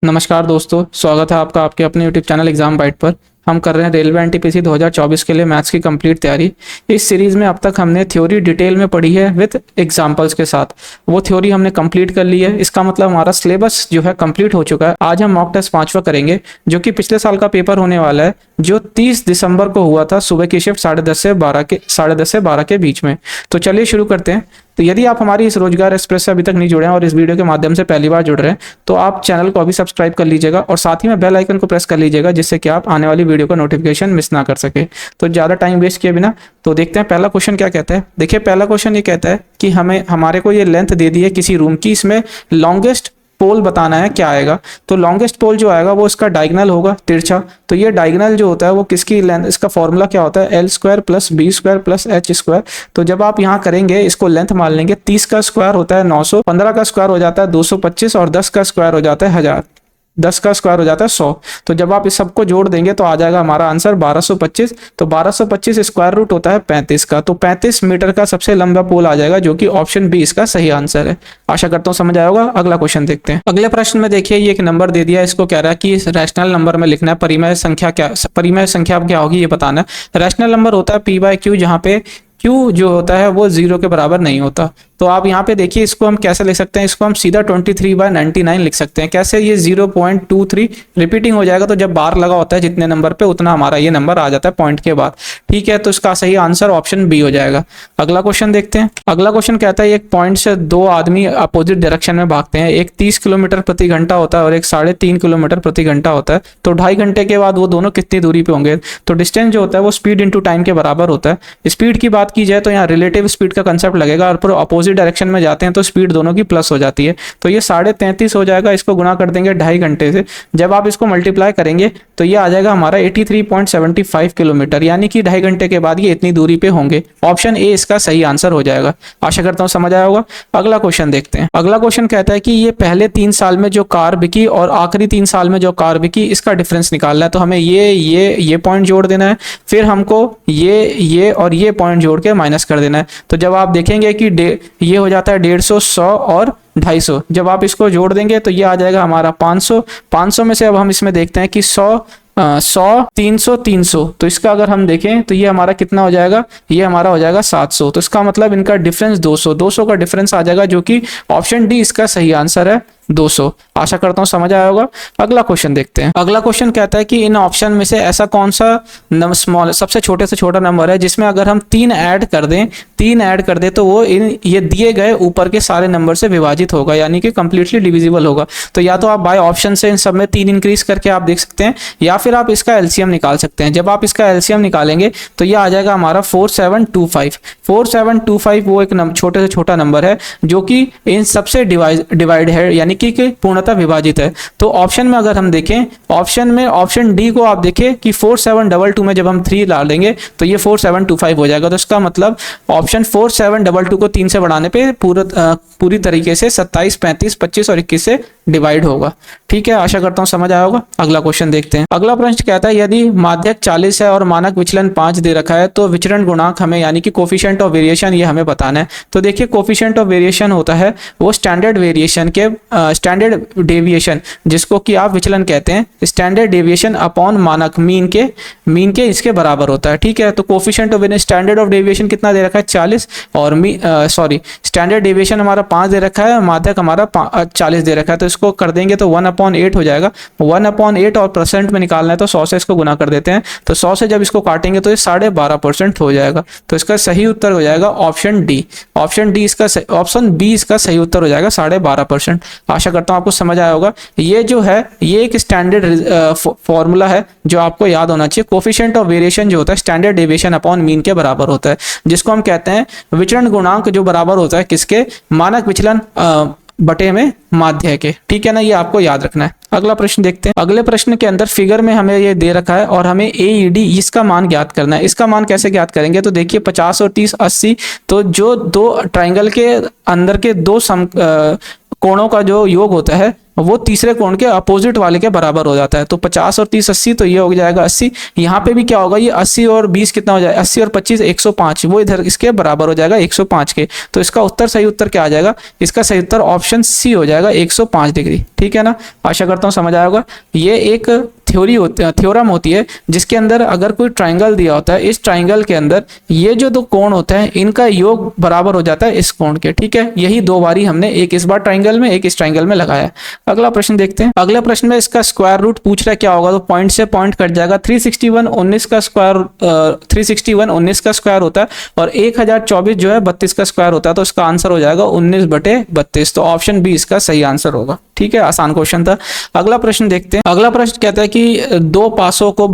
नमस्कार दोस्तों, स्वागत है आपका आपके अपने यूट्यूब चैनल एग्जाम बाइट पर। हम कर रहे हैं रेलवे एनटीपीसी 2024 के लिए मैथ्स की कंप्लीट तैयारी। इस सीरीज में अब तक हमने थ्योरी डिटेल में पढ़ी है विद एग्जांपल्स के साथ। वो थ्योरी हमने कंप्लीट कर ली है। इसका मतलब हमारा सिलेबस जो है कंप्लीट हो चुका है। आज हम मॉक टेस्ट 5वां करेंगे, जो कि पिछले साल का पेपर होने वाला है, जो 30 दिसंबर को हुआ था सुबह की शिफ्ट 10:30 से 12 के बीच में। तो चलिए शुरू करते हैं। तो यदि आप हमारी इस रोजगार एक्सप्रेस से अभी तक नहीं जुड़े हैं और इस वीडियो के माध्यम से पहली बार जुड़ रहे हैं, तो आप चैनल को अभी सब्सक्राइब कर लीजिएगा और साथ ही में बेल आइकन को प्रेस कर लीजिएगा, जिससे कि आप आने वाली वीडियो का नोटिफिकेशन मिस ना कर सके। तो ज़्यादा टाइम वेस्ट किए बिना तो देखते हैं पहला क्वेश्चन क्या कहता है। देखिए, पहला क्वेश्चन ये कहता है कि हमारे को ये लेंथ दे दी है किसी रूम की, इसमें लॉन्गेस्ट पोल बताना है क्या आएगा। तो लॉन्गेस्ट पोल जो आएगा वो इसका डायगोनल होगा, तिरछा। तो ये डायगोनल जो होता है वो किसकी लेंथ, इसका फॉर्मूला क्या होता है, L² + B² + H²। तो जब आप यहाँ करेंगे, इसको लेंथ मान लेंगे, 30 का स्क्वायर होता है 900, 15 का स्क्वायर हो जाता है 225 और 10 का स्क्वायर हो जाता है 1000, 10 का स्क्वायर हो जाता है 100। तो जब आप इस सबको जोड़ देंगे तो आ जाएगा हमारा आंसर 1225। तो 1225 स्क्वायर रूट होता है 35 का। तो 35 मीटर का सबसे लंबा पोल आ जाएगा, जो कि ऑप्शन बी इसका सही आंसर है। आशा करता हूँ समझ आया होगा। अगला क्वेश्चन देखते हैं। अगले प्रश्न में देखिए, ये एक नंबर दे दिया है। इसको कह रहा है कि रैशनल नंबर में लिखना है। परिमेय संख्या क्या होगी ये बताना है। रैशनल नंबर होता है P/Q, जहाँ पे Q जो होता है वो 0 के बराबर नहीं होता। तो आप यहाँ पे देखिए, इसको हम कैसे लिख सकते हैं, इसको हम सीधा 23/99 लिख सकते हैं। कैसे, ये 0.23 रिपीटिंग हो जाएगा। तो जब बार लगा होता है जितने नंबर पे, उतना हमारा ये नंबर आ जाता है पॉइंट के बाद। ठीक है, तो इसका सही आंसर ऑप्शन बी हो जाएगा। अगला क्वेश्चन देखते हैं। अगला क्वेश्चन कहता है, एक पॉइंट से दो आदमी अपोजिट डायरेक्शन में भागते हैं। एक 30 किलोमीटर प्रति घंटा होता है और एक 3.5 किलोमीटर प्रति घंटा होता है। तो 2.5 घंटे के बाद वो दोनों कितनी दूरी पे होंगे। तो डिस्टेंस जो होता है वो स्पीड इंटू टाइम के बराबर होता है। स्पीड की बात की जाए तो यहाँ रिलेटिव स्पीड का कंसेप्ट लगेगा, और पर अपोजिट डायरेक्शन में जाते हैं तो स्पीड दोनों की प्लस हो जाती है। तो ये 33.5 हो जाएगा। इसको गुणा कर देंगे 2.5 घंटे से। जब आप इसको मल्टीप्लाई करेंगे तो ये आ जाएगा हमारा 83.75 किलोमीटर, यानी कि 2.5 घंटे के बाद ये इतनी दूरी पे होंगे। ऑप्शन ए इसका सही आंसर हो जाएगा। आशा करता हूँ समझ आया होगा। अगला क्वेश्चन देखते हैं। अगला क्वेश्चन कहता है कि ये पहले 3 साल में जो कार बिकी और आखिरी 3 साल में जो कार बिकी, इसका डिफरेंस निकालना है। तो हमें ये पॉइंट जोड़ देना है, फिर हमको ये और ये पॉइंट जोड़ के माइनस कर देना है। तो जब आप देखेंगे कि ये हो जाता है 150, 100 और 250। जब आप इसको जोड़ देंगे तो ये आ जाएगा हमारा 500। 500 में से अब हम इसमें देखते हैं कि 100, 300, 300। तो इसका अगर हम देखें तो ये हमारा कितना हो जाएगा, ये हमारा हो जाएगा 700। तो इसका मतलब इनका डिफरेंस 200 का डिफरेंस आ जाएगा, जो कि ऑप्शन डी इसका सही आंसर है, 200। आशा करता हूँ समझ आया होगा। अगला क्वेश्चन देखते हैं। अगला क्वेश्चन कहता है कि इन ऑप्शन में से ऐसा कौन सा स्मॉल सबसे छोटे से छोटा नंबर है जिसमें अगर हम 3 ऐड कर दें तो वो ये दिए गए ऊपर के सारे नंबर से विभाजित होगा, यानी कि कंप्लीटली डिविजिबल होगा। तो या तो आप बाय ऑप्शन से इन सब में 3 इंक्रीज करके आप देख सकते हैं, या फिर आप इसका एलसीएम निकाल सकते हैं। जब आप इसका एलसीएम निकालेंगे तो ये आ जाएगा हमारा 4725। 4725 वो एक छोटे से छोटा नंबर है जो कि इन सबसे डिवाइड है, यानी कि पूर्णतः विभाजित है। तो ऑप्शन में अगर हम देखें, ऑप्शन डी को आप देखें कि 4722 में जब हम 3 डालेंगे तो ये 4725 हो जाएगा। तो इसका मतलब ऑप्शन 4722 को 3 से बढ़ाने पे पूरी तरीके से 27, 35, 25 और 21 से डिवाइड होगा। ठीक है, आशा करता हूँ समझ आया होगा। अगला क्वेश्चन देखते हैं। अगला प्रश्न कहता है, यदि माध्यक 40 है और मानक विचलन 5 दे रखा है तो विचरण गुणांक हमें, यानी कि कोफिशिएंट ऑफ वेरिएशन, ये हमें बताना है। तो देखिए, कोफिशिएंट ऑफ वेरिएशन होता है वो स्टैंडर्ड डेविएशन, जिसको कि आप विचलन कहते हैं, स्टैंडर्ड डेविएशन अपॉन मानक मीन के इसके बराबर होता है। ठीक है, तो coefficient of standard of deviation कितना दे रखा है, 40, और स्टैंडर्ड डेविएशन हमारा 5 दे रखा है, माध्यक हमारा 40 दे रखा है। तो इसको कर देंगे तो 1/8 हो जाएगा। 1/8 और परसेंट में निकालना है तो 100 से इसको गुना कर देते हैं। तो 100 से जब इसको काटेंगे तो ये 12.5% हो जाएगा। तो इसका सही उत्तर हो जाएगा ऑप्शन डी। ऑप्शन बी इसका सही उत्तर हो जाएगा 12.5%। आशा करता हूँ आपको समझ आया होगा। ये जो है ये एक स्टैंडर्ड फॉर्मूला है जो आपको याद होना चाहिए। कोफिशिएंट ऑफ वेरिएशन जो होता है स्टैंडर्ड डेविएशन अपॉन मीन के बराबर होता है, जिसको हम कहते हैं विचरण गुणांक, जो बराबर होता है किसके, मानक विचलन बटे में माध्य के। ठीक है ना, ये आपको याद रखना है। अगला प्रश्न देखते हैं। अगले प्रश्न के अंदर फिगर में हमें ये दे रखा है और हमें AED इसका मान ज्ञात करना है। इसका मान कैसे ज्ञात करेंगे, तो देखिए 50 और 30, 80। तो जो दो ट्राइंगल के अंदर के दो कोणों का जो योग होता है वो तीसरे कोण के अपोजिट वाले के बराबर हो जाता है। तो 50 और 30 80, तो ये हो जाएगा 80। यहाँ पे भी क्या होगा, ये 80 और 20 कितना हो जाएगा, 80 और 25 105, वो इधर इसके बराबर हो जाएगा 105 के। तो इसका उत्तर, सही उत्तर क्या आ जाएगा, इसका सही उत्तर ऑप्शन सी हो जाएगा 105 डिग्री। ठीक है ना, आशा करता हूँ समझ आया होगा। ये एक थ्योरम होती है जिसके अंदर अगर कोई ट्राइंगल दिया होता है, इस ट्राइंगल के अंदर ये जो दो कोण होते हैं इनका योग बराबर हो जाता है इस कोण के। ठीक है, यही दो बारी हमने, एक इस बार ट्राइंगल में, एक इस ट्राइंगल में लगाया। अगला प्रश्न देखते हैं। अगले प्रश्न में इसका स्क्वायर रूट पूछ रहा है, क्या होगा, तो पॉइंट से पॉइंट कट जाएगा। 361 19 का स्क्वायर 361 19 का स्क्वायर होता है और 1024 जो है 32 का स्क्वायर होता है। तो इसका आंसर हो जाएगा 19/32। तो ऑप्शन बी इसका सही आंसर होगा। ठीक है, आसान क्वेश्चन था। अगला प्रश्न देखते हैं। अगला प्रश्न कहता है कि दो पासों को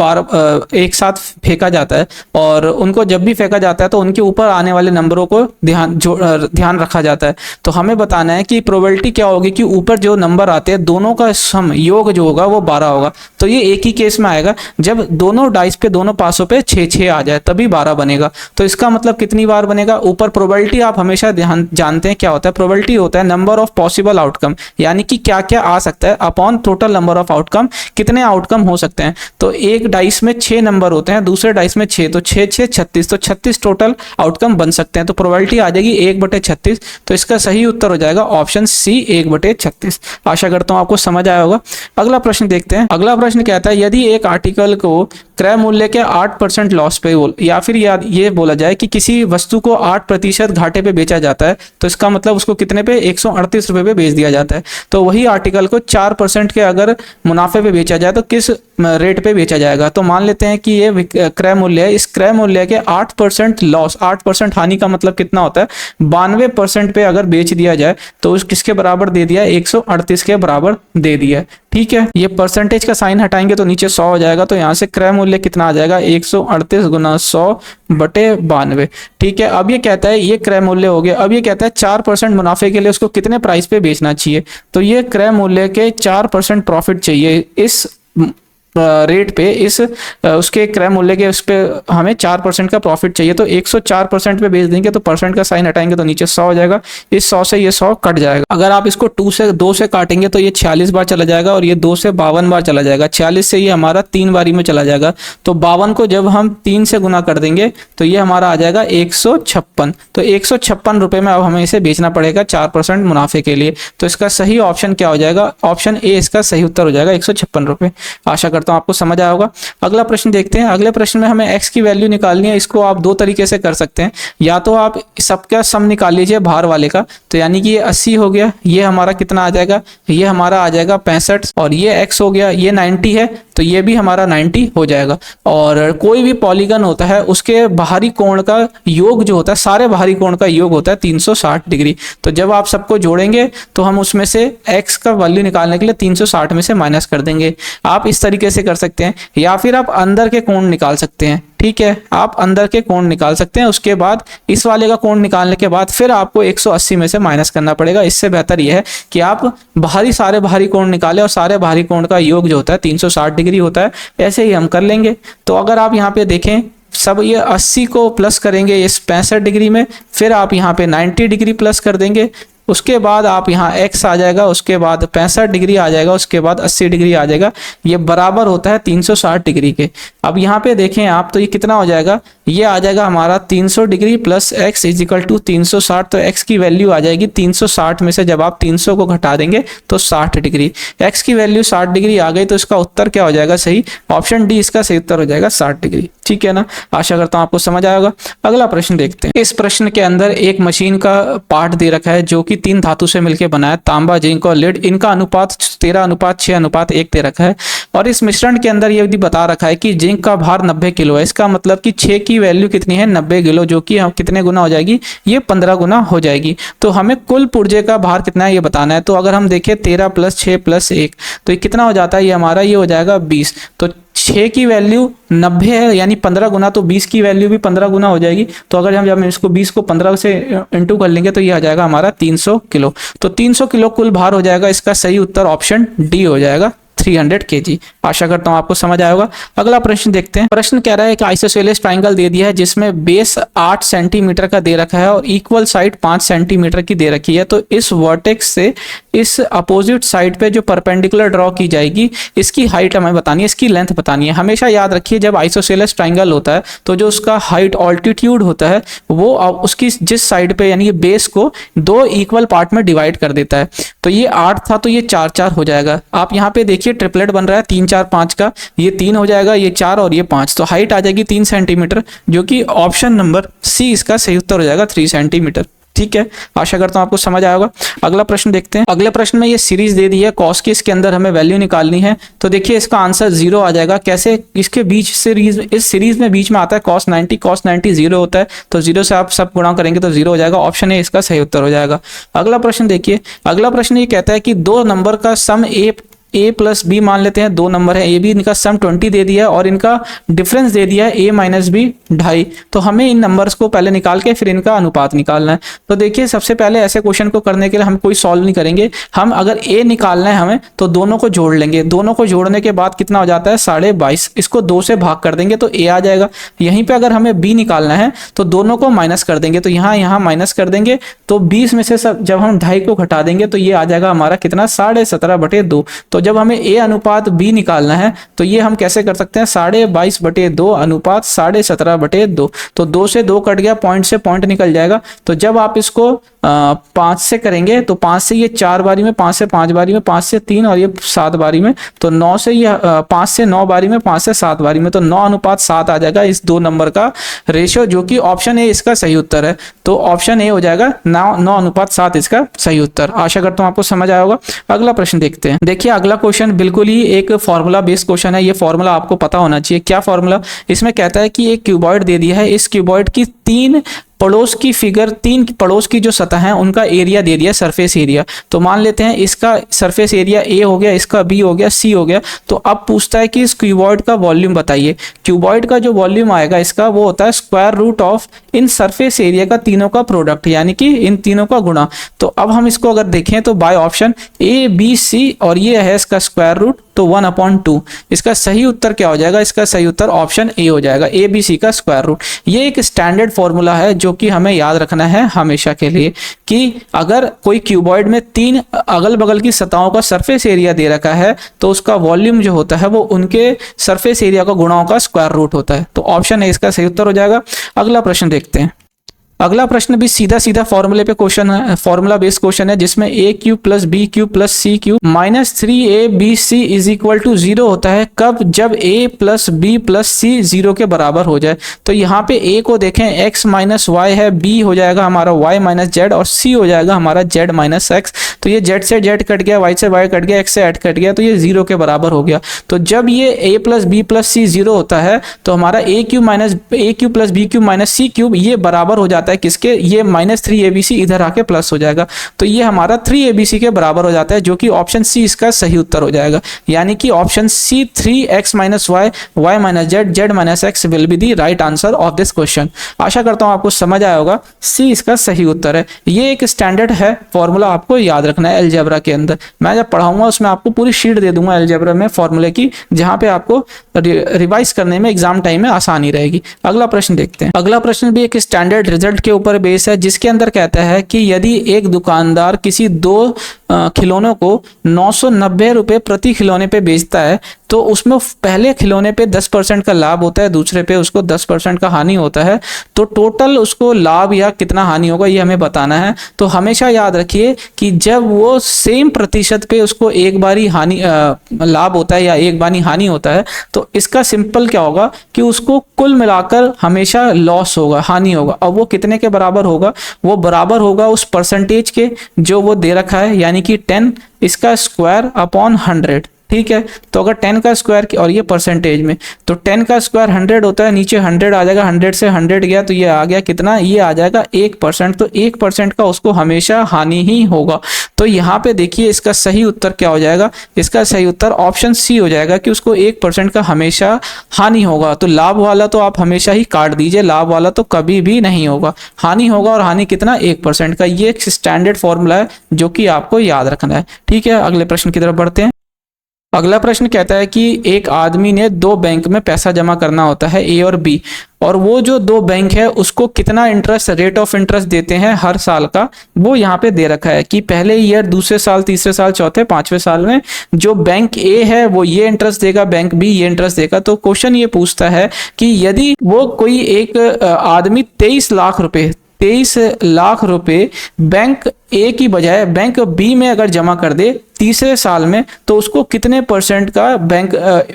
एक साथ फेंका जाता है और उनको जब भी फेंका जाता है तो उनके ऊपर आने वाले नंबरों को ध्यान रखा जाता है। तो हमें बताना है कि प्रोबेबिलिटी क्या होगी कि ऊपर जो नंबर आते हैं दोनों का सम योग जो होगा वो 12 होगा। तो ये एक ही केस में आएगा जब दोनों डाइस पे, दोनों पासों पे 6 आ जाए तभी 12 बनेगा। तो इसका मतलब कितनी बार बनेगा, ऊपर प्रोबेबिलिटी आप हमेशा जानते हैं क्या होता है, प्रोबेबिलिटी होता है नंबर ऑफ पॉसिबल आउटकम, यानी कि क्या क्या आ सकता है upon total number of outcome, कितने आउटकम हो सकते हैं। तो एक डाइस में 6 नंबर होते हैं, दूसरे डाइस में 6, तो 6 6 36, तो 36 टोटल आउटकम बन सकते हैं। तो प्रोबेबिलिटी आ जाएगी 1/36। तो इसका सही उत्तर हो जाएगा ऑप्शन सी 1/36। आशा करता हूं आपको समझ आया होगा। अगला प्रश्न देखते हैं। अगला प्रश्न कहता है यदि एक आर्टिकल को क्रय मूल्य के 8% लॉस पे या फिर ये बोला जाए कि किसी वस्तु को 8% घाटे पे बेचा जाता है, तो इसका मतलब उसको कितने पे, 138 रुपए पे बेच दिया जाता है। तो वही आर्टिकल को 4% के अगर मुनाफे पे बेचा जाए तो किस रेट पे बेचा जाएगा। तो मान लेते हैं कि ये क्रय मूल्य है, इस क्रय मूल्य के 8% लॉस, 8% हानि का मतलब कितना होता है, 92% पे अगर बेच दिया जाए तो उस किसके बराबर दे दिया, 138 के बराबर दे दिया। ठीक है, ये परसेंटेज का साइन हटाएंगे तो नीचे 100 हो जाएगा। तो यहाँ से क्रय मूल्य कितना आ जाएगा, 138 गुना 100/92। ठीक है, अब ये कहता है, ये क्रय मूल्य हो गया। अब ये कहता है 4% मुनाफे के लिए उसको कितने प्राइस पे बेचना चाहिए। तो ये क्रय मूल्य के 4% प्रॉफिट चाहिए इस रेट पे, इस उसके क्रय मूल्य के उस पे हमें 4% का प्रॉफिट चाहिए। तो 104% पे बेच देंगे तो परसेंट का साइन हटाएंगे तो नीचे 100 हो जाएगा। इस 100 से ये 100 कट जाएगा। अगर आप इसको 2 से काटेंगे तो ये 46 बार चला जाएगा और ये 2 से 52 बार चला जाएगा। 46 से ये हमारा 3 बारी में चला जाएगा। तो 52 को जब हम 3 से गुना कर देंगे तो ये हमारा आ जाएगा 156। तो 156 रुपए में अब हमें इसे बेचना पड़ेगा 4% मुनाफे के लिए। तो इसका सही ऑप्शन क्या हो जाएगा, ऑप्शन ए इसका सही उत्तर हो जाएगा 156 रुपए। आशा करता हूं आपको समझ आया होगा। अगला प्रश्न देखते हैं। अगले प्रश्न में हमें x की वैल्यू निकालनी है। इसको आप 2 तरीके से कर सकते हैं, या तो आप सबका सम निकाल लीजिए बाहर वाले का, तो यानी कि ये 80 हो गया, ये हमारा कितना आ जाएगा, ये हमारा आ जाएगा 65, और ये x हो गया, ये 90 है तो ये भी हमारा 90 हो जाएगा। और कोई भी पॉलीगन होता है उसके बाहरी कोण का योग जो होता है, सारे बाहरी कोण का योग होता है 360 डिग्री। तो जब आप सबको जोड़ेंगे तो हम उसमें से x का वैल्यू निकालने के लिए 360 में से माइनस कर देंगे। आप इस तरीके से कर सकते हैं, या फिर आप अंदर के कोण निकाल सकते हैं। ठीक है, आप अंदर के कोण निकाल सकते हैं, उसके बाद इस वाले का कोण निकालने के बाद फिर आपको 180 में से माइनस करना पड़ेगा। इससे बेहतर यह है कि आप सारे बाहरी कोण निकालें और सारे बाहरी कोण का योग जो होता है 360 डिग्री होता है। ऐसे ही हम कर लेंगे। तो अगर आप यहाँ पे देखें, सब ये 80 को प्लस करेंगे इस 65 डिग्री में, फिर आप यहाँ पे 90 डिग्री प्लस कर देंगे, उसके बाद आप यहाँ x आ जाएगा, उसके बाद 65 डिग्री आ जाएगा, उसके बाद 80 डिग्री आ जाएगा। ये बराबर होता है 360 डिग्री के। अब यहाँ पे देखें आप, तो ये कितना हो जाएगा, ये आ जाएगा हमारा 300 degree plus x is equal to 360। तो x की वैल्यू आ जाएगी 360 में से जब आप 300 को घटा देंगे तो 60 डिग्री। x की वैल्यू 60 डिग्री आ गई तो इसका उत्तर क्या हो जाएगा, सही ऑप्शन डी इसका सही उत्तर हो जाएगा 60 डिग्री। ठीक है ना, आशा करता हूँ आपको समझ आएगा। अगला प्रश्न देखते हैं। इस प्रश्न के अंदर एक मशीन का पार्ट दे रखा है जो कि 3 धातु से मिलकर बना है, तांबा, जिंक और लेड। इनका अनुपात 13:6:1 दे रखा है और इस मिश्रण के अंदर ये भी बता रखा है कि जिंक का भार 90 किलो है। इसका मतलब कि 6 की वैल्यू कितनी है, 90 किलो, जो कि हम कितने गुना हो जाएगी, ये 15 गुना हो जाएगी। तो हमें कुल पुर्जे का भार कितना है ये बताना है। तो अगर हम देखें 13 + 6 + 1 तो ये कितना हो जाता है, ये हमारा ये हो जाएगा 20। तो 6 की वैल्यू 90 है यानी 15 गुना, तो 20 की वैल्यू भी 15 गुना हो जाएगी। तो अगर हम इसको 20 को 15 से इंटू कर लेंगे तो ये आ जाएगा हमारा 300 किलो। तो 300 किलो कुल भार हो जाएगा। इसका सही उत्तर ऑप्शन डी हो जाएगा 300 kg। आशा करता हूँ आपको समझ आया होगा। अगला प्रश्न देखते हैं। प्रश्न कह रहा है कि आइसोसेलेस ट्राइंगल दे दिया है जिसमें बेस 8 सेंटीमीटर का दे रखा है और इक्वल साइड 5 सेंटीमीटर की दे रखी है। तो इस वर्टेक्स से इस अपोजिट साइड पे जो परपेंडिकुलर ड्रॉ की जाएगी, इसकी हाइट हमें बतानी है, इसकी लेंथ बतानी है। हमेशा याद रखिए जब आइसोसेलेस ट्राइंगल होता है तो जो उसका हाइट ऑल्टीट्यूड होता है वो उसकी जिस साइड पे यानी कि बेस को 2 इक्वल पार्ट में डिवाइड कर देता है। तो ये 8 था तो ये 4 4 हो जाएगा। आप यहाँ पे देखिए ट्रिपलेट बन रहा है 3 4 5 का, ये 3 हो जाएगा, ये 4 और ये 5, तो हाइट आ जाएगी 3 सेंटीमीटर, जो कि ऑप्शन नंबर सी इसका सही उत्तर हो जाएगा 3 सेंटीमीटर। ठीक है, आशा करता हूं आपको समझ आया होगा। अगला प्रश्न देखते हैं। अगले प्रश्न में ये सीरीज दे दी है कॉस की, इसके अंदर हमें वैल्यू निकालनी है। तो देखिए इसका आंसर 0 आ जाएगा। कैसे? इसके बीच सीरीज, इस सीरीज में बीच में आता है cos 90 0 होता है, तो 0 से आप सब गुणा करेंगे तो 0 हो जाएगा। ऑप्शन ए इसका सही उत्तर हो जाएगा। अगला प्रश्न देखिए। अगला प्रश्न ये कहता है कि 2 नंबर का सम ए प्लस बी मान लेते हैं, 2 नंबर है ए बी, इनका सम 20 दे दिया है और इनका डिफरेंस दे दिया है ए माइनस बी 2.5। तो हमें इन नंबर्स को पहले निकाल के फिर इनका अनुपात निकालना है। तो देखिए सबसे पहले ऐसे क्वेश्चन को करने के लिए हम कोई सॉल्व नहीं करेंगे, हम अगर ए निकालना है हमें तो दोनों को जोड़ लेंगे। दोनों को जोड़ने के बाद कितना हो जाता है 22.5, इसको 2 से भाग कर देंगे तो ए आ जाएगा। यहीं पे अगर हमें बी निकालना है तो दोनों को माइनस कर देंगे, तो यहाँ माइनस कर देंगे, तो 20 में से सब जब हम 2.5 को घटा देंगे तो ये आ जाएगा हमारा कितना 17.5/2। तो जब हमें ए अनुपात बी निकालना है तो ये हम कैसे कर सकते हैं 22.5/2 अनुपात 17.5/2। तो 2 से 2 कट गया, पॉइंट से पॉइंट निकल जाएगा। तो जब आप इसको 5 से करेंगे तो 5 से ये 4 बारी में, 5 से 5 बारी में, 5 से 3 और ये 7 बारी में, तो 9 से ये 5 से 9 बारी में, 5 से 7 बारी में, तो 9:7 आ जाएगा इस 2 नंबर का रेशियो, जो कि ऑप्शन ए इसका सही उत्तर है। तो ऑप्शन ए हो जाएगा 9:7 इसका सही उत्तर। आशा करता हूं आपको समझ आया होगा। अगला प्रश्न देखते हैं। देखिए अगला क्वेश्चन बिल्कुल ही एक फॉर्मूला बेस्ड क्वेश्चन है। ये फॉर्मूला आपको पता होना चाहिए। क्या फॉर्मूला? इसमें कहता है कि एक क्यूबॉइड दे दिया है, इस क्यूबॉइड की 3 पड़ोस की फिगर, 3 पड़ोस की जो सतह है उनका एरिया दे दिया, सरफेस एरिया। तो मान लेते हैं इसका सरफेस एरिया ए हो गया, इसका बी हो गया, सी हो गया। तो अब पूछता है कि इस क्यूबॉइड का वॉल्यूम बताइए। क्यूबॉइड का जो वॉल्यूम आएगा इसका वो होता है square root of in surface area का तीनों का प्रोडक्ट, यानी कि इन तीनों का गुणा। तो अब हम इसको अगर देखें तो by option A B C और ये है इसका स्क्वायर रूट, तो 1/2। इसका सही उत्तर क्या हो जाएगा? इसका सही उत्तर ऑप्शन ए हो जाएगा, ए बी सी का स्क्वायर रूट। ये एक स्टैंडर्ड फॉर्मूला है जो कि हमें याद रखना है हमेशा के लिए, कि अगर कोई क्यूबॉइड में 3 अगल बगल की सतहों का सरफेस एरिया दे रखा है तो उसका वॉल्यूम जो होता है वो उनके सरफेस एरिया का गुणाओं का स्क्वायर रूट होता है। तो ऑप्शन ए इसका सही उत्तर हो जाएगा। अगला प्रश्न देखते हैं। अगला प्रश्न भी सीधा सीधा फॉर्मूले पे क्वेश्चन है, फॉर्मूला बेस्ड क्वेश्चन है, जिसमें A cube plus B cube plus C cube minus 3ab is equal to 0 होता है कब? जब a plus B plus C 0 के बराबर हो जाए। तो यहाँ पे a को देखें x माइनस वाई है, b हो जाएगा हमारा y माइनस जेड और c हो जाएगा हमारा z माइनस एक्स। तो ये z से z कट गया, y से y कट गया, x से x कट गया, तो ये 0 के बराबर हो गया। तो जब ये a plus B plus C 0 होता है तो हमारा a cube plus B cube minus C cube ये बराबर हो जाता है किसके? ये -3abc इधर आके प्लस हो जाएगा। तो ये हमारा 3abc के बराबर हो जाता है, जो कि ऑप्शन सी इसका सही उत्तर हो जाएगा। यानी कि option C 3x minus Y, Y minus Z, Z minus X will be the right answer of this question. आशा करता हूं आपको समझ आया होगा। सी इसका सही उत्तर है। ये एक स्टैंडर्ड है फॉर्मूला, आपको याद रखना है अलजेब्रा के अंदर। मैं जब पढ़ाऊंगा उसमें आपको पूरी शीट दे दूंगा अलजेब्रा में फॉर्मूले की, जहां पे आपको रिवाइज करने में एग्जाम टाइम में आसानी रहेगी। अगला प्रश्न देखते हैं। अगला प्रश्न भी एक स्टैंडर्ड रिजल्ट के ऊपर बेस है, जिसके अंदर कहता है कि यदि एक दुकानदार किसी 2 खिलौनों को 990 रुपए प्रति खिलौने पे बेचता है तो उसमें पहले खिलौने पे 10% का लाभ होता है, दूसरे पे उसको 10% का हानि होता है। तो टोटल उसको लाभ या कितना हानि होगा ये हमें बताना है। तो हमेशा याद रखिए कि जब वो सेम प्रतिशत पे उसको एक बारी हानि लाभ होता है या एक बारी हानि होता है, तो इसका सिंपल क्या होगा कि उसको कुल मिलाकर हमेशा लॉस होगा, हानि होगा। और वो कितने के बराबर होगा? वो बराबर होगा उस परसेंटेज के जो वो दे रखा है, यानी कि 10 इसका स्क्वायर अपॉन 100। ठीक है, तो अगर 10 का स्क्वायर और ये परसेंटेज में, तो 10 का स्क्वायर 100 होता है, नीचे 100 आ जाएगा, 100 से 100 गया तो ये आ गया कितना? ये आ जाएगा 1%। तो 1% का उसको हमेशा हानि ही होगा। तो यहाँ पे देखिए इसका सही उत्तर क्या हो जाएगा? इसका सही उत्तर ऑप्शन सी हो जाएगा कि उसको 1% का हमेशा हानि होगा। तो लाभ वाला तो आप हमेशा ही काट दीजिए, लाभ वाला तो कभी भी नहीं होगा, हानि होगा। और हानि कितना? 1% का। ये एक स्टैंडर्ड फॉर्मूला है जो कि आपको याद रखना है। ठीक है, अगले प्रश्न की तरफ बढ़ते हैं। अगला प्रश्न कहता है कि एक आदमी ने दो बैंक में पैसा जमा करना होता है, ए और बी, और वो जो दो बैंक है उसको कितना इंटरेस्ट, रेट ऑफ इंटरेस्ट देते हैं हर साल का, वो यहाँ पे दे रखा है कि पहले ईयर, दूसरे साल, तीसरे साल, चौथे, पांचवें साल में जो बैंक ए है वो ये इंटरेस्ट देगा, बैंक बी ये इंटरेस्ट देगा। तो क्वेश्चन ये पूछता है कि यदि वो कोई एक आदमी 23 लाख रुपए बैंक ए की बजाय बैंक बी में अगर जमा कर दे तीसरे साल में, तो उसको कितने परसेंट का बैंक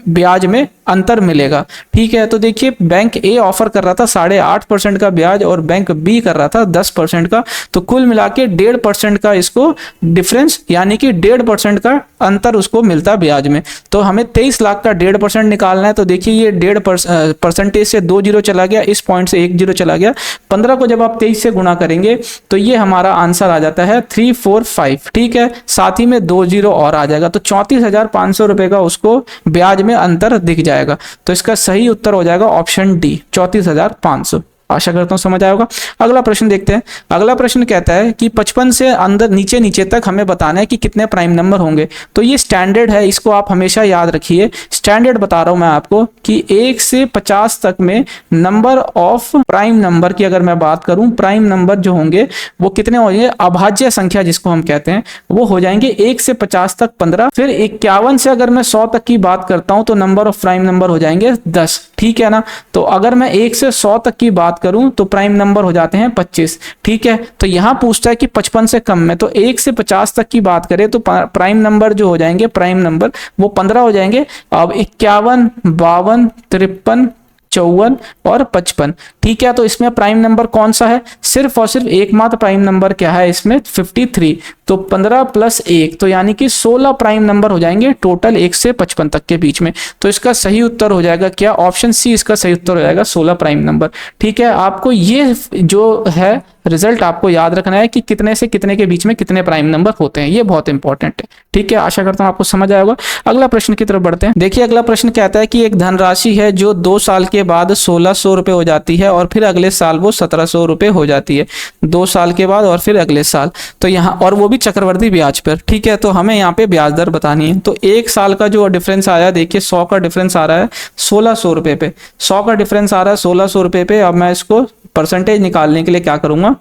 ब्याज में अंतर मिलेगा। ठीक है, तो देखिए बैंक ए ऑफर कर रहा था 8.5% का ब्याज और बैंक बी कर रहा था 10% का, तो कुल मिला के 1.5% का इसको डिफरेंस, यानी कि 1.5% का अंतर उसको मिलता ब्याज में। तो हमें 23 लाख का 1.5% निकालना है। तो देखिए ये 1.5% से 2 जीरो चला गया, इस पॉइंट से 1 जीरो चला गया। 15 को जब आप 23 से गुणा करेंगे तो ये हमारा आंसर आ जाता है 345। ठीक है, साथ ही में 2 जीरो और आ जाएगा, तो 34,500 रुपए का उसको ब्याज में अंतर दिख जाएगा। तो इसका सही उत्तर हो जाएगा ऑप्शन डी, 34,500। आशा करता हूं समझ आएगा। अगला प्रश्न देखते हैं। अगला प्रश्न कहता है कि 55 से अंदर नीचे नीचे तक हमें बताना है कि कितने प्राइम नंबर होंगे। तो ये स्टैंडर्ड है, इसको आप हमेशा याद रखिए। स्टैंडर्ड बता रहा हूं मैं आपको कि 1 से 50 तक में नंबर ऑफ प्राइम नंबर की अगर मैं बात करूं, प्राइम नंबर जो होंगे वो कितने होंगे, अभाज्य संख्या जिसको हम कहते हैं, वो हो जाएंगे 1 से 50 तक 15। फिर 51 से अगर मैं 100 तक की बात करता हूं तो नंबर ऑफ प्राइम नंबर हो जाएंगे 10। ठीक है ना, तो अगर मैं 1 से 100 तक की बात करूं तो प्राइम नंबर हो जाते हैं 25। ठीक है, तो यहां पूछता है कि 55 से कम में, तो 1 से 50 तक की बात करें तो प्राइम नंबर जो हो जाएंगे, प्राइम नंबर वो 15 हो जाएंगे। अब 51, 52, 53, 54 और 55। ठीक है, तो इसमें प्राइम नंबर कौन सा है, सिर्फ और सिर्फ एकमात्र प्राइम नंबर क्या है इसमें, 53। तो 15 प्लस 1 तो यानी कि 16 प्राइम नंबर हो जाएंगे टोटल 1 से 55 तक के बीच में। तो इसका सही उत्तर हो जाएगा क्या, ऑप्शन सी इसका सही उत्तर हो जाएगा 16 प्राइम नंबर। ठीक है, आपको ये जो है रिजल्ट आपको याद रखना है कि कितने से कितने के बीच में कितने प्राइम नंबर होते हैं, ये बहुत इंपॉर्टेंट है। ठीक है, आशा करता हूं आपको समझ आएगा। अगला प्रश्न की तरफ बढ़ते हैं। देखिए अगला प्रश्न कहता है कि एक धनराशि है जो 2 साल के बाद 1600 रुपए हो जाती है और फिर अगले साल वो 1700 रुपए हो जाती है। 2 साल के बाद और फिर अगले साल, तो यहाँ, और वो भी चक्रवर्ती ब्याज पर। ठीक है, तो हमें यहाँ पे ब्याज दर बतानी है। तो 1 साल का जो डिफरेंस आया, देखिए 100 का डिफरेंस आ रहा है 1600 रुपए पे, 100 का डिफरेंस आ रहा है 1600 रुपए पे। अब मैं इसको परसेंटेज निकालने के लिए क्या करूंगा,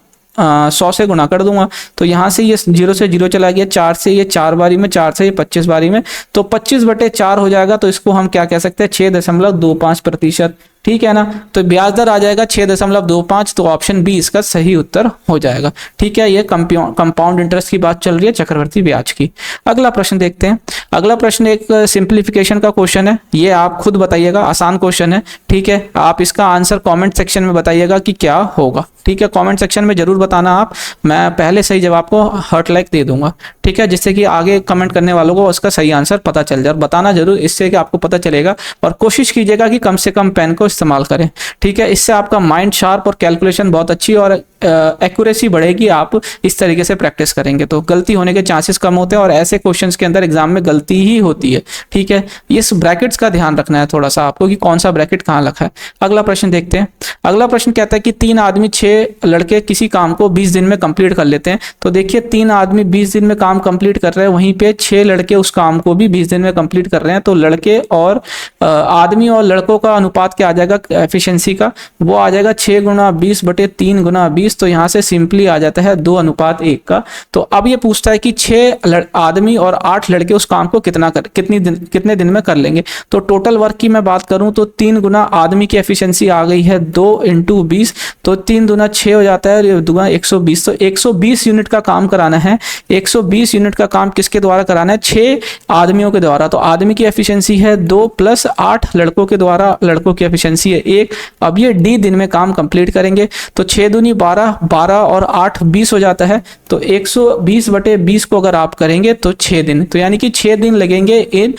100 से गुणा कर दूंगा। तो यहाँ से ये 0 से 0 चला गया, 4 से ये 4 बारी में, 4 से ये 25 बारी में, तो 25/4 हो जाएगा। तो इसको हम क्या कह सकते हैं, 6.25%। ठीक है ना, तो ब्याज दर आ जाएगा 6.25। तो ऑप्शन बी इसका सही उत्तर हो जाएगा। ठीक है, ये कंपाउंड इंटरेस्ट की बात चल रही है, चक्रवर्ती ब्याज की। अगला प्रश्न देखते हैं। अगला प्रश्न एक सिंप्लीफिकेशन का क्वेश्चन है, ये आप खुद बताइएगा, आसान क्वेश्चन है। ठीक है, आप इसका आंसर कमेंट सेक्शन में बताइएगा कि क्या होगा। ठीक है, कमेंट सेक्शन में जरूर बताना आप, मैं पहले सही जवाब को हार्ट लाइक दे दूंगा। ठीक है, जिससे कि आगे कमेंट करने वालों को उसका सही आंसर पता चल जाए। बताना जरूर, इससे कि आपको पता चलेगा, और कोशिश कीजिएगा कि कम से कम पेन को इस्तेमाल करें। ठीक है, इससे आपका माइंड शार्प और कैलकुलेशन बहुत अच्छी और एक्यूरेसी बढ़ेगी। आप इस तरीके से प्रैक्टिस करेंगे तो गलती होने के चांसेस कम होते हैं, और ऐसे क्वेश्चंस के अंदर एग्जाम में गलती ही होती है। ठीक है, इस ब्रैकेट्स का ध्यान रखना है थोड़ा सा आपको कि कौन सा ब्रैकेट कहाँ रखा है। अगला प्रश्न देखते हैं। अगला प्रश्न कहता है कि 3 आदमी 6 लड़के किसी काम को 20 दिन में कंप्लीट कर लेते हैं। तो देखिए 3 आदमी 20 दिन में काम कंप्लीट कर रहे हैं, वहीं पे 6 लड़के उस काम को भी 20 दिन में कंप्लीट कर रहे हैं। तो लड़के और आदमी और लड़कों का अनुपात क्या आ जाएगा एफिशिएंसी का, वो आ जाएगा 6 गुना 20/3 गुना 20। तो यहाँ से सिंपली आ जाता है 2:1 का। तो अब ये पूछता है कि 6 आदमी और 8 लड़के उस काम को कितने दिन में कर लेंगे। तो टोटल वर्क की मैं बात करूं तो 3 गुना आदमी की एफिशिएंसी आ गई है 2 × 20, तो 3 दूना 6 हो जाता है, दुगना 120। तो 120 यूनिट का काम कराना है। 120 यूनिट का काम किसके द्वारा कराना है, 6 आदमियों के द्वारा। तो आदमी की एफिशिएंसी है 2 + 8 लड़कों के द्वारा, लड़कों की एफिशिएंसी है 1। अब ये डी दिन में काम कंप्लीट करेंगे। तो 6 दूनी 12, 12 और 8 20 हो जाता है। तो 120/20 को अगर आप करेंगे तो 6 दिन, तो यानी कि 6 दिन लगेंगे इन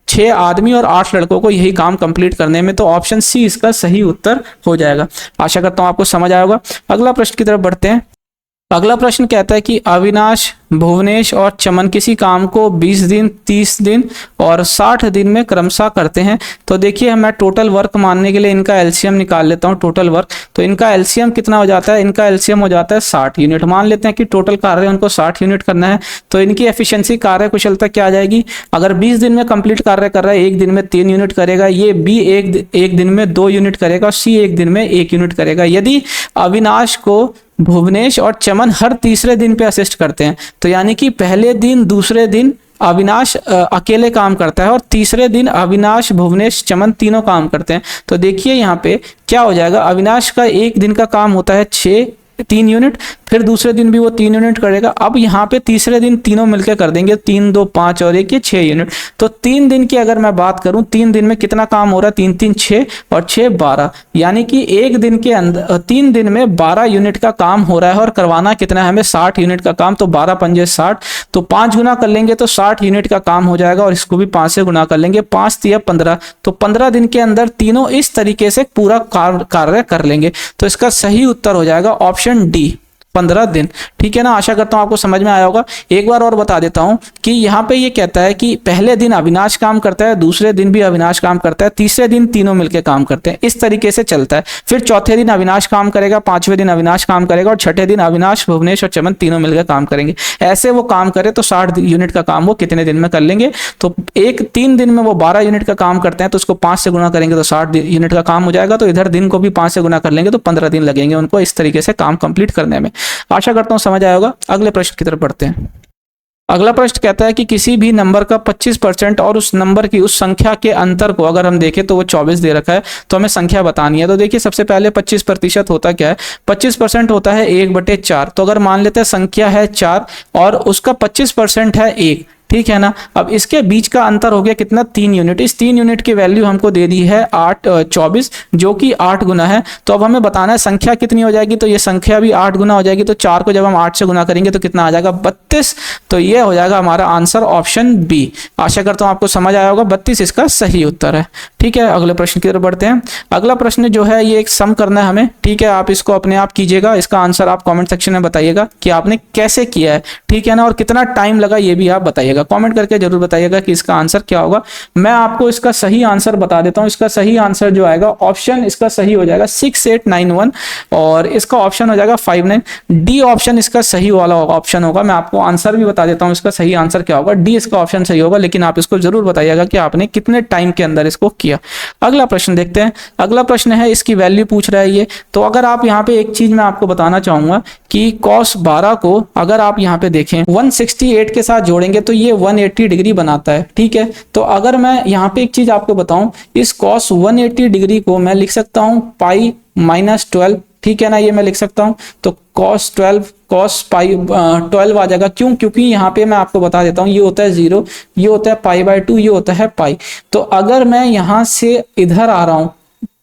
6 आदमी और 8 लड़कों को यही काम कंप्लीट करने में। तो ऑप्शन सी इसका सही उत्तर हो जाएगा। आशा करता हूं आपको समझ आएगा। अगला प्रश्न की तरफ बढ़ते हैं। अगला प्रश्न कहता है कि अविनाश भुवनेश और चमन किसी काम को 20 दिन, 30 दिन और 60 दिन में क्रमशः करते हैं। तो देखिए मैं टोटल वर्क मानने के लिए इनका एलसीएम निकाल लेता हूं। टोटल वर्क, तो इनका एलसीएम कितना हो जाता है? इनका एलसीएम हो जाता है 60 यूनिट। मान लेते हैं कि टोटल कार्य उनको 60 यूनिट करना है, तो इनकी एफिशिएंसी कार्य कुशलता क्या आ जाएगी? अगर 20 दिन में कंप्लीट कार्य कर रहा है, एक दिन में 3 यूनिट करेगा, ये बी एक दिन में 2 यूनिट करेगा और सी एक दिन में 1 यूनिट करेगा। यदि अविनाश को भुवनेश और चमन हर तीसरे दिन पे असिस्ट करते हैं, तो यानी कि पहले दिन, दूसरे दिन अविनाश अकेले काम करता है और तीसरे दिन अविनाश, भुवनेश, चमन तीनों काम करते हैं। तो देखिए यहाँ पे क्या हो जाएगा, अविनाश का एक दिन का काम होता है 3 यूनिट, फिर दूसरे दिन भी वो 3 यूनिट करेगा। अब यहाँ पे तीसरे दिन तीनों मिलकर कर देंगे, 3 2 5 और 1 ये 6 यूनिट। तो 3 दिन की अगर मैं बात करूं, 3 दिन में कितना काम हो रहा है? 3 3 6 और 6 12, यानी कि एक दिन के अंदर 3 दिन में 12 यूनिट का काम हो रहा है और करवाना कितना है हमें? 60 यूनिट का काम। तो 12 पंजे 60, तो 5 गुना कर लेंगे तो 60 यूनिट का काम हो जाएगा और इसको भी 5 से गुना कर लेंगे, 5 3 15। तो 15 दिन के अंदर तीनों इस तरीके से पूरा कार्य कर लेंगे। तो इसका सही उत्तर हो जाएगा ऑप्शन डी, 15 दिन। ठीक है ना, आशा करता हूं आपको समझ में आया होगा। एक बार और बता देता हूं कि यहाँ पे ये कहता है कि पहले दिन अविनाश काम करता है, दूसरे दिन भी अविनाश काम करता है, तीसरे दिन तीनों मिलकर काम करते हैं, इस तरीके से चलता है। फिर चौथे दिन अविनाश काम करेगा, पांचवें दिन अविनाश काम करेगा और छठे दिन अविनाश, भुवनेश और चमन तीनों मिलकर काम करेंगे। ऐसे वो काम करे तो 60 यूनिट का काम वो कितने दिन में कर लेंगे? तो 3 दिन में वो 12 यूनिट का काम करते हैं, तो उसको 5 से गुना करेंगे तो 60 यूनिट का काम हो जाएगा। तो इधर दिन को भी 5 से गुना कर लेंगे तो 15 दिन लगेंगे उनको इस तरीके से काम कंप्लीट करने में। आशा करता हूं समझ आया होगा। अगले प्रश्न की तरफ बढ़ते हैं। अगला प्रश्न कहता है कि किसी भी नंबर का 25% और उस नंबर की उस संख्या के अंतर को अगर हम देखें तो वो 24 दे रखा है, तो हमें संख्या बतानी है। तो देखिए सबसे पहले 25% होता क्या है? 25% होता है 1/4। तो अगर मान लेते हैं संख्या है 4 और उसका 25% है 1, ठीक है ना। अब इसके बीच का अंतर हो गया कितना? 3 यूनिट। इस 3 यूनिट की वैल्यू हमको दे दी है 24, जो कि 8 गुना है। तो अब हमें बताना है संख्या कितनी हो जाएगी। तो ये संख्या भी 8 गुना हो जाएगी। तो 4 को जब हम 8 से गुना करेंगे तो कितना आ जाएगा? 32। तो ये हो जाएगा हमारा आंसर ऑप्शन बी। आशा करता हूं आपको समझ आया होगा। 32 इसका सही उत्तर है। ठीक है, अगले प्रश्न की तरफ बढ़ते हैं। अगला प्रश्न जो है ये एक सम करना है हमें। ठीक है, आप इसको अपने आप कीजिएगा। इसका आंसर आप कॉमेंट सेक्शन में बताइएगा कि आपने कैसे किया है। ठीक है ना, और कितना टाइम लगा ये भी आप बताइएगा। कमेंट करके जरूर बताइएगा कि इसका आंसर क्या होगा। मैं आपको इसका सही आंसर बता देता हूं। इसका सही आंसर जो आएगा, ऑप्शन इसका सही हो जाएगा 6891 और इसका ऑप्शन हो जाएगा 59। डी ऑप्शन इसका सही वाला ऑप्शन होगा। मैं आपको आंसर भी बता देता हूं इसका सही आंसर क्या होगा। डी इसका ऑप्शन सही होगा, लेकिन आप इसको जरूर बताइएगा कि आपने कितने टाइम के अंदर इसको किया। अगला प्रश्न देखते हैं। अगला प्रश्न है, इसकी वैल्यू पूछ रहा है ये। तो अगर आप यहाँ पे एक चीज मैं आपको बताना चाहूंगा कि cos 12 को अगर आप यहाँ पे देखें 168 के साथ जोड़ेंगे तो ये 180 डिग्री बनाता है। ठीक है, तो अगर मैं यहाँ पे एक चीज आपको बताऊं, इस cos 180 डिग्री को मैं लिख सकता हूं पाई -12। ठीक है ना, ये मैं लिख सकता हूं। तो cos 12 cos पाई 12 आ जाएगा। क्यों? क्योंकि यहाँ पे मैं आपको बता देता हूँ, ये होता है 0, ये होता है π/2, ये होता है पाई। तो अगर मैं यहाँ से इधर आ रहा हूँ,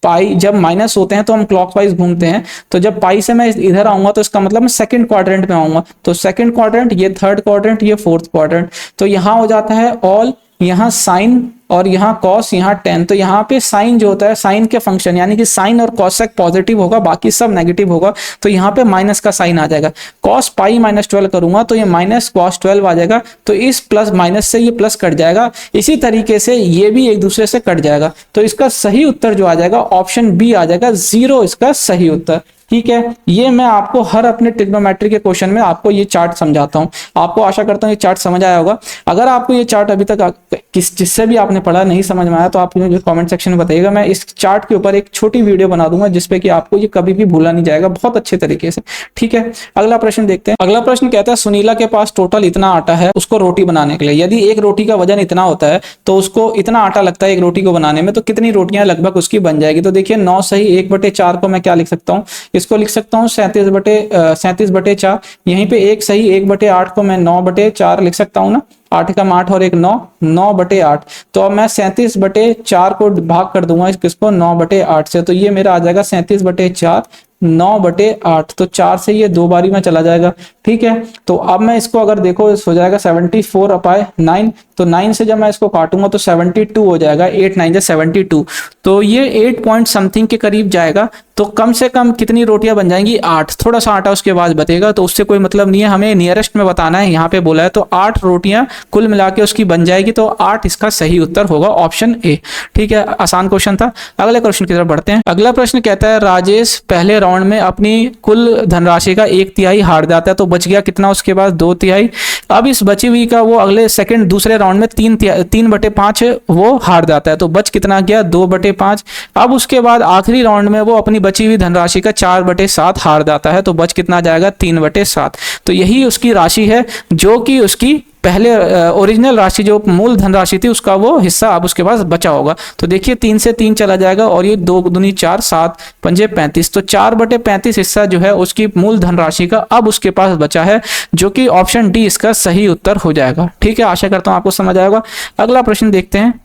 पाई जब माइनस होते हैं तो हम क्लॉकवाइज घूमते हैं। तो जब पाई से मैं इधर आऊंगा तो इसका मतलब मैं सेकंड क्वाड्रेंट में आऊंगा। तो सेकंड क्वाड्रेंट, ये थर्ड क्वाड्रेंट, ये फोर्थ क्वाड्रेंट। तो यहाँ हो जाता है ऑल, यहाँ साइन और यहाँ कॉस, यहाँ टेन। तो यहाँ पे साइन जो होता है, साइन के फंक्शन यानी कि साइन और कॉसेक पॉजिटिव होगा, बाकी सब नेगेटिव होगा। तो यहाँ पे माइनस का साइन आ जाएगा। कॉस पाई -12 करूंगा तो ये माइनस cos 12 आ जाएगा। तो इस प्लस माइनस से ये प्लस कट जाएगा। इसी तरीके से ये भी एक दूसरे से कट जाएगा। तो इसका सही उत्तर जो आ जाएगा ऑप्शन बी आ जाएगा, 0 इसका सही उत्तर। ठीक है, ये मैं आपको हर अपने ट्रिग्नोमेट्री के क्वेश्चन में आपको ये चार्ट समझाता हूँ। आपको आशा करता हूँ ये चार्ट समझ आया होगा। अगर आपको ये चार्ट अभी तक जिससे भी आपने पढ़ा नहीं समझ में आया तो आप मुझे कमेंट सेक्शन में बताइएगा। मैं इस चार्ट के ऊपर एक छोटी वीडियो बना दूंगा जिसपे कि आपको ये कभी भी भूला नहीं जाएगा, बहुत अच्छे तरीके से। ठीक है, अगला प्रश्न देखते हैं। अगला प्रश्न कहता है, सुनीला के पास टोटल इतना आटा है उसको रोटी बनाने के लिए। यदि एक रोटी का वजन इतना होता है तो उसको इतना आटा लगता है एक रोटी को बनाने में, तो कितनी रोटियां लगभग उसकी बन जाएगी। तो देखिए 9 सही 1/4 को मैं क्या लिख सकता हूँ, इसको लिख सकता हूँ 37/4। यहीं पे 1 सही 1/8 को मैं 9/4 लिख सकता हूँ ना। 8 का 8 और 1 9, 9/8। तो अब मैं 37/4 को भाग कर दूंगा किसको, 9/8 से। तो ये मेरा आ जाएगा 37/4 9/8। तो 4 से ये 2 बारी में चला जाएगा। ठीक है, तो अब मैं इसको अगर देखो हो जाएगा 74/9। तो 9 से जब मैं इसको काटूंगा तो 72 हो जाएगा। 8 9 72। तो ये 8 पॉइंट समथिंग के करीब जाएगा। तो कम से कम कितनी रोटियां बन जाएंगी? 8। थोड़ा सा आटा उसके बाद बचेगा, तो उससे कोई मतलब नहीं है, हमें नियरेस्ट में बताना है। यहाँ पे बोला है तो 8 रोटियां कुल मिला के उसकी बन जाएगी, तो 8 इसका सही उत्तर होगा, ऑप्शन ए। ठीक है, आसान क्वेश्चन था। अगले क्वेश्चन की तरफ बढ़ते हैं। अगला प्रश्न कहता है राजेश पहले राउंड में अपनी कुल धनराशि का 1/3 हार जाता है, तो बच गया कितना उसके पास? 2/3। अब इस बची हुई का वो अगले दूसरे राउंड में 3/5 वो हार जाता है, तो बच कितना गया? 2/5। अब उसके बाद आखिरी राउंड में वो अपनी बची हुई धनराशि का 4/7 हार जाता है, तो बच कितना जाएगा? 3/7। तो यही उसकी राशि है, जो कि उसकी पहले ओरिजिनल राशि, जो मूल धनराशि थी, उसका वो हिस्सा अब उसके पास बचा होगा। तो देखिए 3 से 3 चला जाएगा, और ये 2 दूनी 4, 7 पंजे 35, तो 4/35 हिस्सा जो है उसकी मूल धनराशि का अब उसके पास बचा है, जो कि ऑप्शन डी इसका सही उत्तर हो जाएगा। ठीक है, आशा करता हूं आपको समझ आएगा। अगला प्रश्न देखते हैं।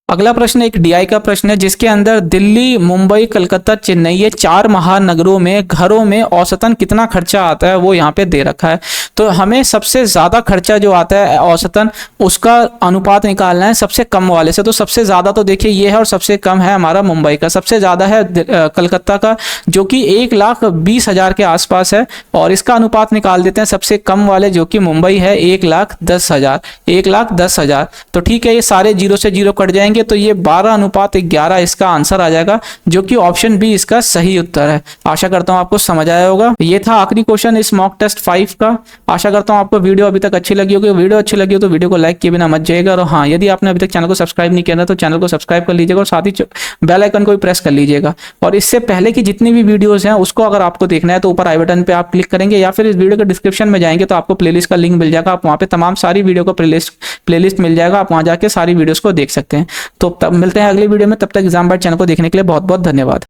अगला प्रश्न एक डीआई का प्रश्न है, जिसके अंदर दिल्ली, मुंबई, कलकत्ता, चेन्नई, ये 4 महानगरों में घरों में औसतन कितना खर्चा आता है वो यहाँ पे दे रखा है। तो हमें सबसे ज्यादा खर्चा जो आता है औसतन, उसका अनुपात निकालना है सबसे कम वाले से। तो सबसे ज्यादा तो देखिए ये है, और सबसे कम है हमारा मुंबई का। सबसे ज्यादा है कलकत्ता का, जो कि 1,20,000 के आसपास है, और इसका अनुपात निकाल देते हैं सबसे कम वाले, जो कि मुंबई है, 1,10,000। 1,10,000। तो ठीक है, ये सारे 0 से 0 कट जाएंगे, तो ये 12:11 इसका आंसर आ जाएगा, जो कि ऑप्शन बी इसका सही उत्तर है। आशा करता हूं आपको समझ आया होगा। ये था आखिरी क्वेश्चन इस मॉक टेस्ट 5 का। आशा करता हूं आपको वीडियो अभी तक अच्छी लगी होगी। वीडियो अच्छी लगी हो तो वीडियो को लाइक किए बिना मत जाइएगा, और हाँ, यदि आपने अभी तक चैनल को सब्सक्राइब नहीं किया तो चैनल को सब्सक्राइब कर लीजिएगा, और साथ ही बेल आइकन को भी प्रेस कर लीजिएगा। और इससे पहले की जितनी भी वीडियोस हैं उसको अगर आपको देखना है तो ऊपर आई बटन पे आप क्लिक करेंगे, या फिर इस वीडियो के डिस्क्रिप्शन में जाएंगे तो आपको प्लेलिस्ट का लिंक मिल जाएगा। आप वहाँ पे तमाम सारी वीडियो का प्लेलिस्ट मिल जाएगा, आप वहाँ जाके सारी वीडियोस को देख सकते हैं। तो तब मिलते हैं अगली वीडियो में, तब तक एग्जाम बाइट चैनल को देखने के लिए बहुत बहुत धन्यवाद।